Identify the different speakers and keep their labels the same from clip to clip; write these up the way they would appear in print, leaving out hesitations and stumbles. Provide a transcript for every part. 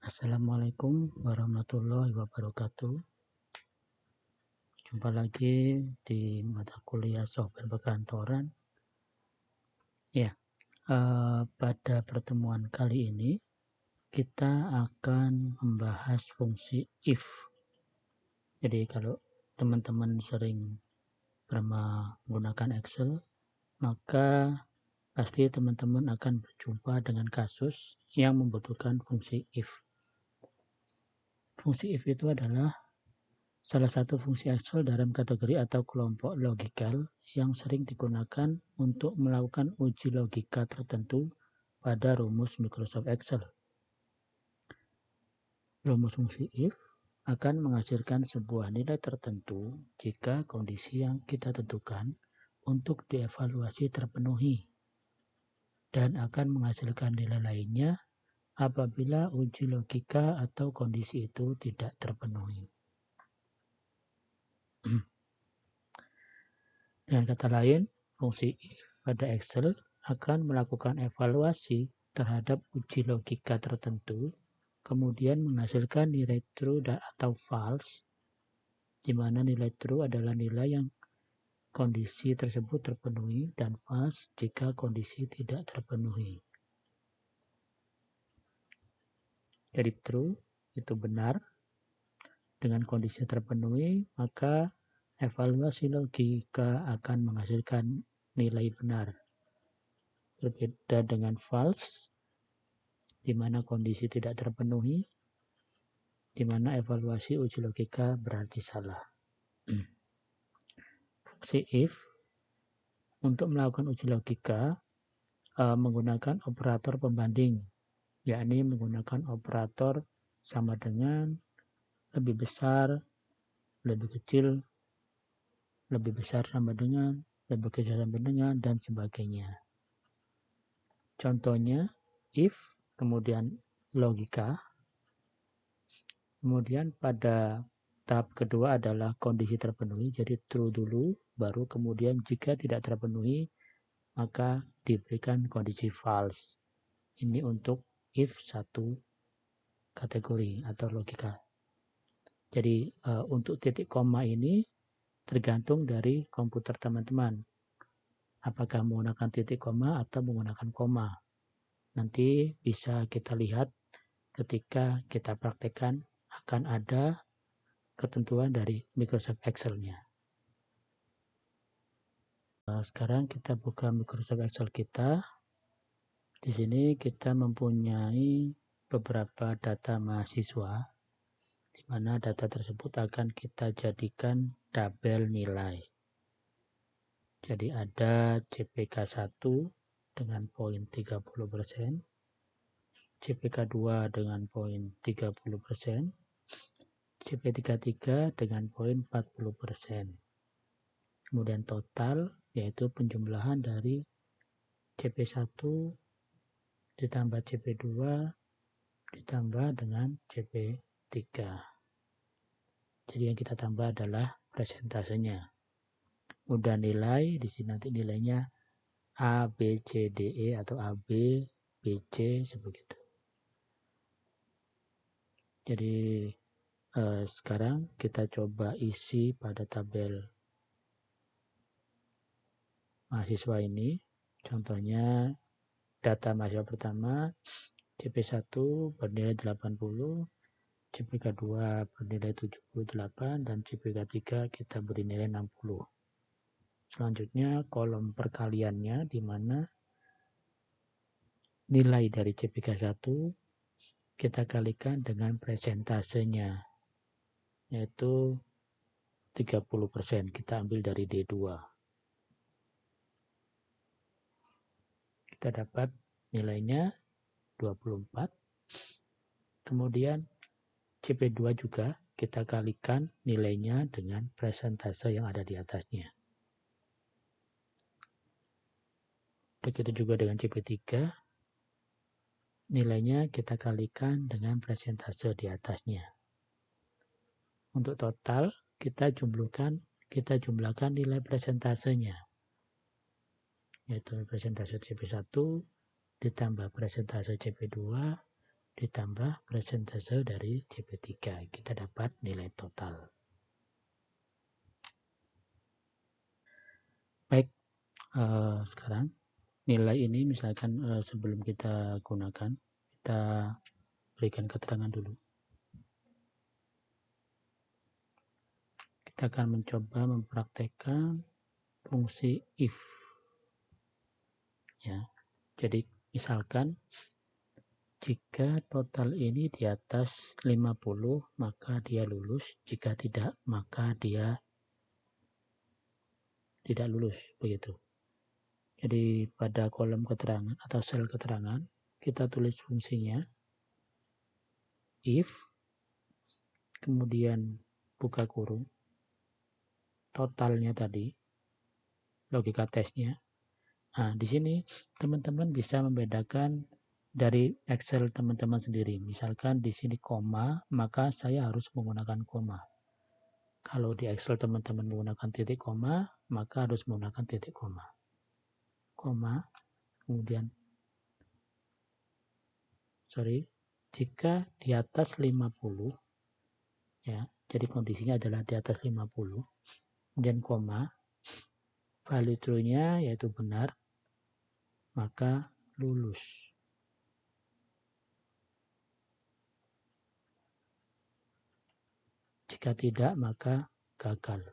Speaker 1: Assalamualaikum warahmatullahi wabarakatuh. Jumpa lagi di mata kuliah software perkantoran. Pada pertemuan kali ini kita akan membahas fungsi if. Jadi kalau teman-teman sering menggunakan Excel, maka pasti teman-teman akan berjumpa dengan kasus yang membutuhkan fungsi if. Fungsi if itu adalah salah satu fungsi Excel dalam kategori atau kelompok logikal yang sering digunakan untuk melakukan uji logika tertentu pada rumus Microsoft Excel. Rumus fungsi if akan menghasilkan sebuah nilai tertentu jika kondisi yang kita tentukan untuk dievaluasi terpenuhi, dan akan menghasilkan nilai lainnya apabila uji logika atau kondisi itu tidak terpenuhi. Dengan kata lain, fungsi if pada Excel akan melakukan evaluasi terhadap uji logika tertentu, kemudian menghasilkan nilai true atau false, di mana nilai true adalah nilai yang kondisi tersebut terpenuhi dan false jika kondisi tidak terpenuhi. Jadi true itu benar, dengan kondisi terpenuhi, maka evaluasi logika akan menghasilkan nilai benar. Berbeda dengan false, di mana kondisi tidak terpenuhi, di mana evaluasi uji logika berarti salah. Fungsi if untuk melakukan uji logika menggunakan operator pembanding, yakni menggunakan operator sama dengan, lebih besar, lebih kecil, lebih besar sama dengan, lebih kecil sama dengan, dan sebagainya. Contohnya, if, kemudian logika, kemudian pada tahap kedua adalah kondisi terpenuhi, jadi true dulu, baru kemudian jika tidak terpenuhi, maka diberikan kondisi false. Ini untuk if satu kategori atau logika. Jadi untuk titik koma ini tergantung dari komputer teman-teman. Apakah menggunakan titik koma atau menggunakan koma. Nanti bisa kita lihat ketika kita praktekkan, akan ada ketentuan dari Microsoft Excel-nya. Sekarang kita buka Microsoft Excel kita. Di sini kita mempunyai beberapa data mahasiswa, di mana data tersebut akan kita jadikan tabel nilai. Jadi ada CPK 1 dengan poin 30%, CPK 2 dengan poin 30%, CP33 dengan poin 40%. Kemudian total, yaitu penjumlahan dari CP1 ditambah CP2 ditambah dengan CP3. Jadi yang kita tambah adalah presentasenya. Udah nilai, di sini nanti nilainya A, B, C, D, E atau A, B, B, C, sebegitu. Jadi sekarang kita coba isi pada tabel mahasiswa ini. Contohnya data mahasiswa pertama, CP1 bernilai 80, CPK2 bernilai 78, dan CPK3 kita beri nilai 60. Selanjutnya kolom perkaliannya, di mana nilai dari CPK1 kita kalikan dengan presentasenya, yaitu 30%. Kita ambil dari D2. Kita dapat nilainya 24. Kemudian CP2 juga kita kalikan nilainya dengan presentase yang ada di atasnya. Begitu juga dengan CP3, nilainya kita kalikan dengan presentase di atasnya. Untuk total, kita jumlahkan nilai presentasenya, yaitu presentase CP1 ditambah presentase CP2 ditambah persentase dari CP3. Kita dapat nilai total. Baik, sekarang nilai ini misalkan sebelum kita gunakan, kita berikan keterangan dulu. Kita akan mencoba mempraktekkan fungsi if. Ya, jadi misalkan jika total ini di atas 50, maka dia lulus. Jika tidak, maka dia tidak lulus. Begitu. Jadi pada kolom keterangan atau sel keterangan, kita tulis fungsinya if, kemudian buka kurung, totalnya tadi, logika tesnya. Nah, di sini teman-teman bisa membedakan dari Excel teman-teman sendiri. Misalkan di sini koma, maka saya harus menggunakan koma. Kalau di Excel teman-teman menggunakan titik koma, maka harus menggunakan titik koma. Koma, kemudian jika di atas 50, ya, jadi kondisinya adalah di atas 50, kemudian koma, value true-nya yaitu benar, maka lulus. Jika tidak, maka gagal.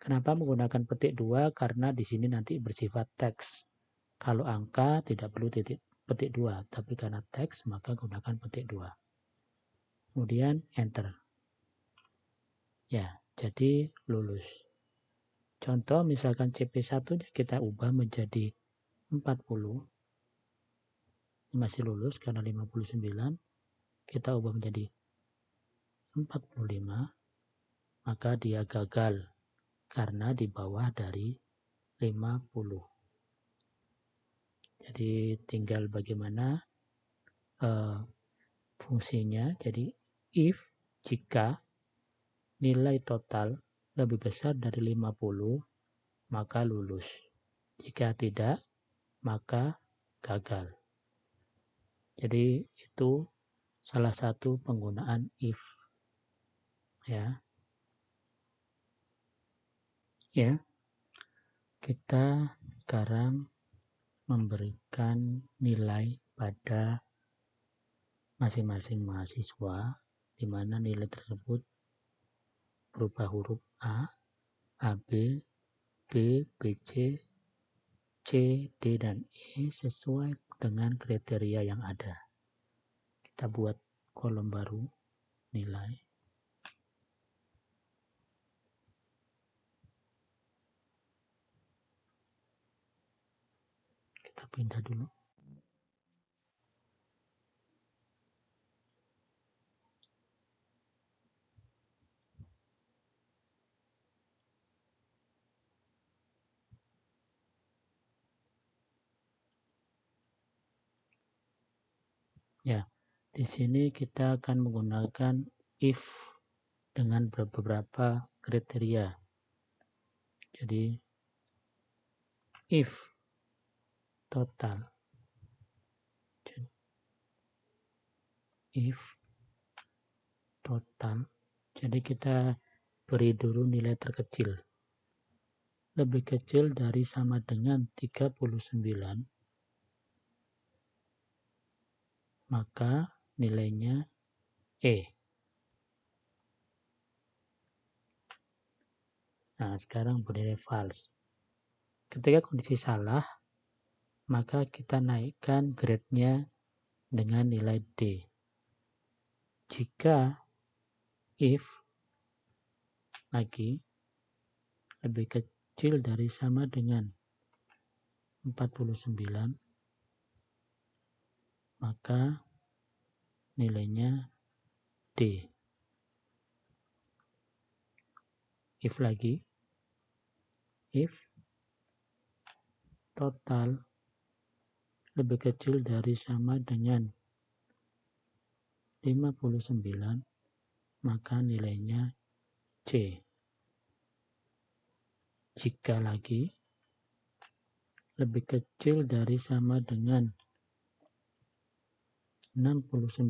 Speaker 1: Kenapa menggunakan petik 2? Karena di sini nanti bersifat teks. Kalau angka tidak perlu petik 2, tapi karena teks maka gunakan petik 2. Kemudian enter. Ya, jadi lulus. Contoh misalkan CP1-nya kita ubah menjadi 40. Masih lulus karena 59. Kita ubah menjadi 45. Maka dia gagal karena di bawah dari 50. Jadi tinggal bagaimana fungsinya. Jadi if, jika nilai total lebih besar dari 50, maka lulus. Jika tidak, maka gagal. Jadi itu salah satu penggunaan if. Ya. Ya. Kita sekarang memberikan nilai pada masing-masing mahasiswa, di mana nilai tersebut berupa huruf A, AB, B, BC, C, D, dan E sesuai dengan kriteria yang ada. Kita buat kolom baru, nilai. Kita pindah dulu. Ya, di sini kita akan menggunakan if dengan beberapa kriteria. Jadi if total, jadi kita beri dulu nilai terkecil. Lebih kecil dari sama dengan 39, maka nilainya E. Nah, sekarang bernilai false. Ketika kondisi salah, maka kita naikkan grade-nya dengan nilai D. Jika if lagi lebih kecil dari sama dengan 49, maka nilainya D. If lagi, if total lebih kecil dari sama dengan 59, maka nilainya C. Jika lagi lebih kecil dari sama dengan 69,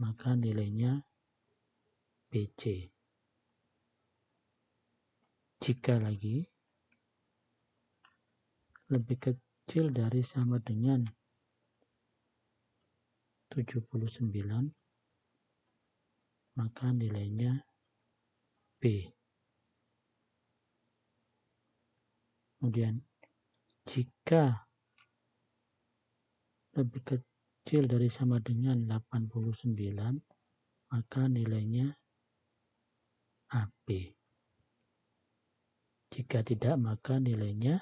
Speaker 1: maka nilainya BC. Jika lagi lebih kecil dari sama dengan 79, maka nilainya B. Kemudian jika lebih kecil dari sama dengan 89, maka nilainya AB. Jika tidak, maka nilainya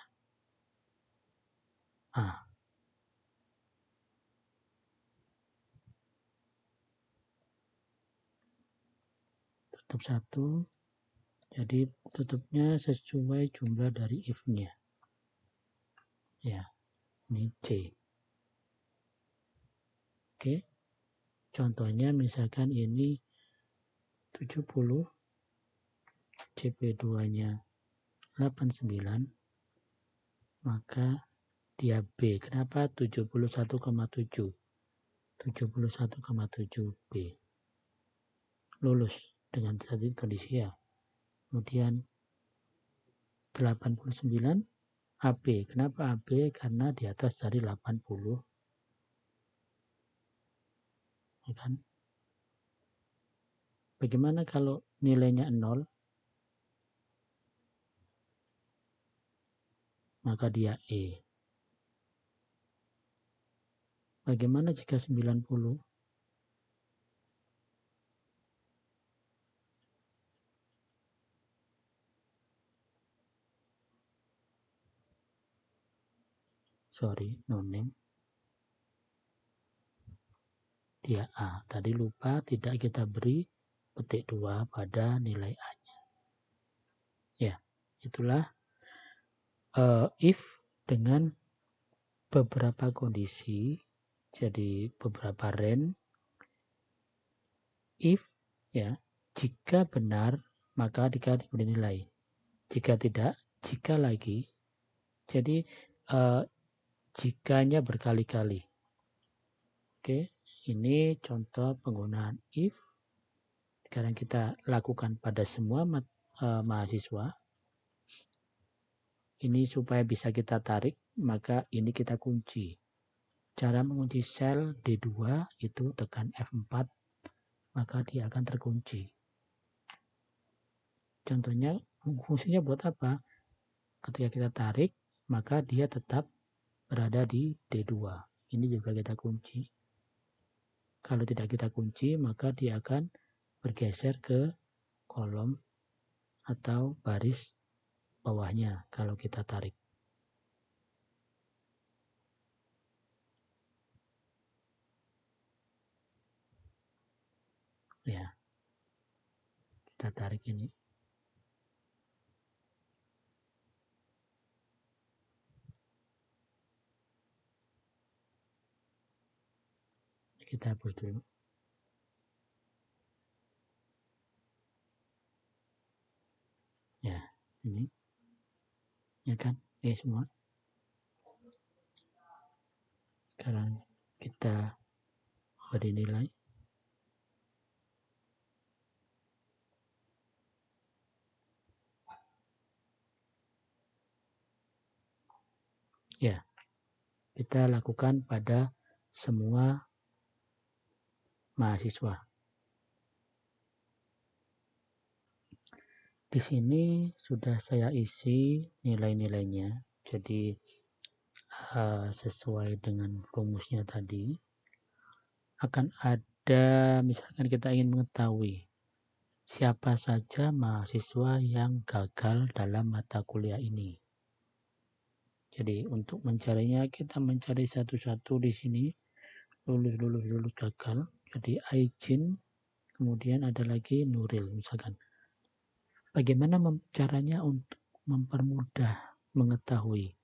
Speaker 1: A. Tutup 1. Jadi tutupnya sesuai jumlah dari if-nya. Ya, ini C. Oke. Contohnya misalkan ini 70, CP2-nya 89, maka dia B. Kenapa? 71,7. 71,7 B. Lulus dengan tadi kondisi ya. Kemudian 89 AB. Kenapa AB? Karena di atas dari 80. Ya kan? Bagaimana kalau nilainya 0? Maka dia E. Bagaimana jika 90? Sorry, no name. Dia A. Tadi lupa tidak kita beri petik 2 pada nilai A-nya. Ya, itulah if dengan beberapa kondisi. Jadi beberapa range. If ya, jika benar maka diberi nilai. Jika tidak, jika lagi. Jadi jikanya berkali-kali. Oke, ini contoh penggunaan if. Sekarang kita lakukan pada semua mahasiswa. Ini supaya bisa kita tarik, maka ini kita kunci. Cara mengunci sel D2 itu tekan F4, maka dia akan terkunci. Contohnya, fungsinya buat apa? Ketika kita tarik, maka dia tetap berada di D2. Ini juga kita kunci. Kalau tidak kita kunci, maka dia akan bergeser ke kolom atau baris bawahnya kalau kita tarik. Ya, kita tarik ini. Kita hapus dulu. Ya, ini. Ya kan? Semua. Sekarang kita beri nilai. Ya, kita lakukan pada semua mahasiswa. Di sini sudah saya isi nilai-nilainya. Jadi sesuai dengan rumusnya tadi. Akan ada, misalkan kita ingin mengetahui siapa saja mahasiswa yang gagal dalam mata kuliah ini. Jadi untuk mencarinya kita mencari satu-satu di sini. Lulus gagal. Jadi Aijin, kemudian ada lagi Nuril misalkan. Bagaimana caranya untuk mempermudah mengetahui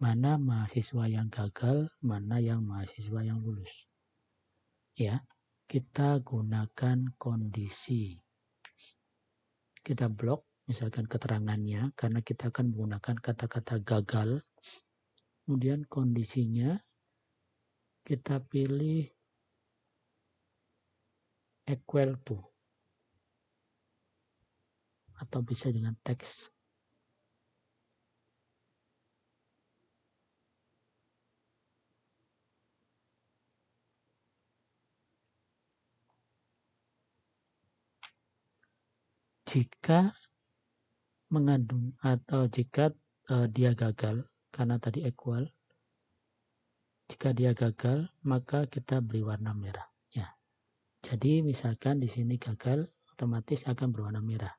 Speaker 1: mana mahasiswa yang gagal, mana yang mahasiswa yang lulus? Ya, kita gunakan kondisi. Kita blok misalkan keterangannya, karena kita akan menggunakan kata-kata gagal. Kemudian kondisinya kita pilih equal to, atau bisa dengan teks. Jika mengandung atau jika dia gagal, karena tadi equal, jika dia gagal maka kita beri warna merah. Ya, jadi misalkan di sini gagal, otomatis akan berwarna merah.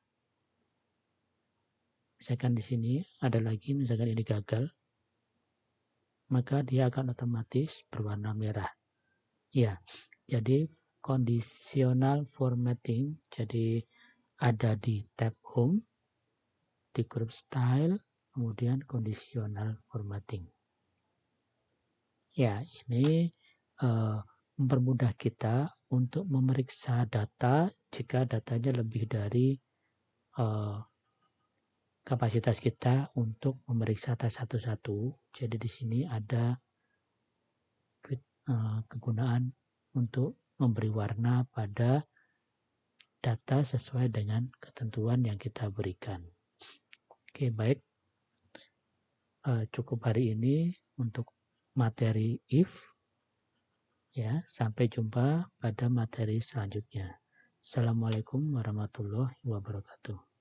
Speaker 1: Misalkan di sini ada lagi, misalkan ini gagal, maka dia akan otomatis berwarna merah. Ya, jadi conditional formatting, jadi ada di tab home, di group style, kemudian conditional formatting. Ya, ini mempermudah kita untuk memeriksa data jika datanya lebih dari kapasitas kita untuk memeriksa data satu-satu. Jadi di sini ada kegunaan untuk memberi warna pada data sesuai dengan ketentuan yang kita berikan. Oke, baik. Cukup hari ini untuk materi if. Ya, sampai jumpa pada materi selanjutnya. Assalamualaikum warahmatullahi wabarakatuh.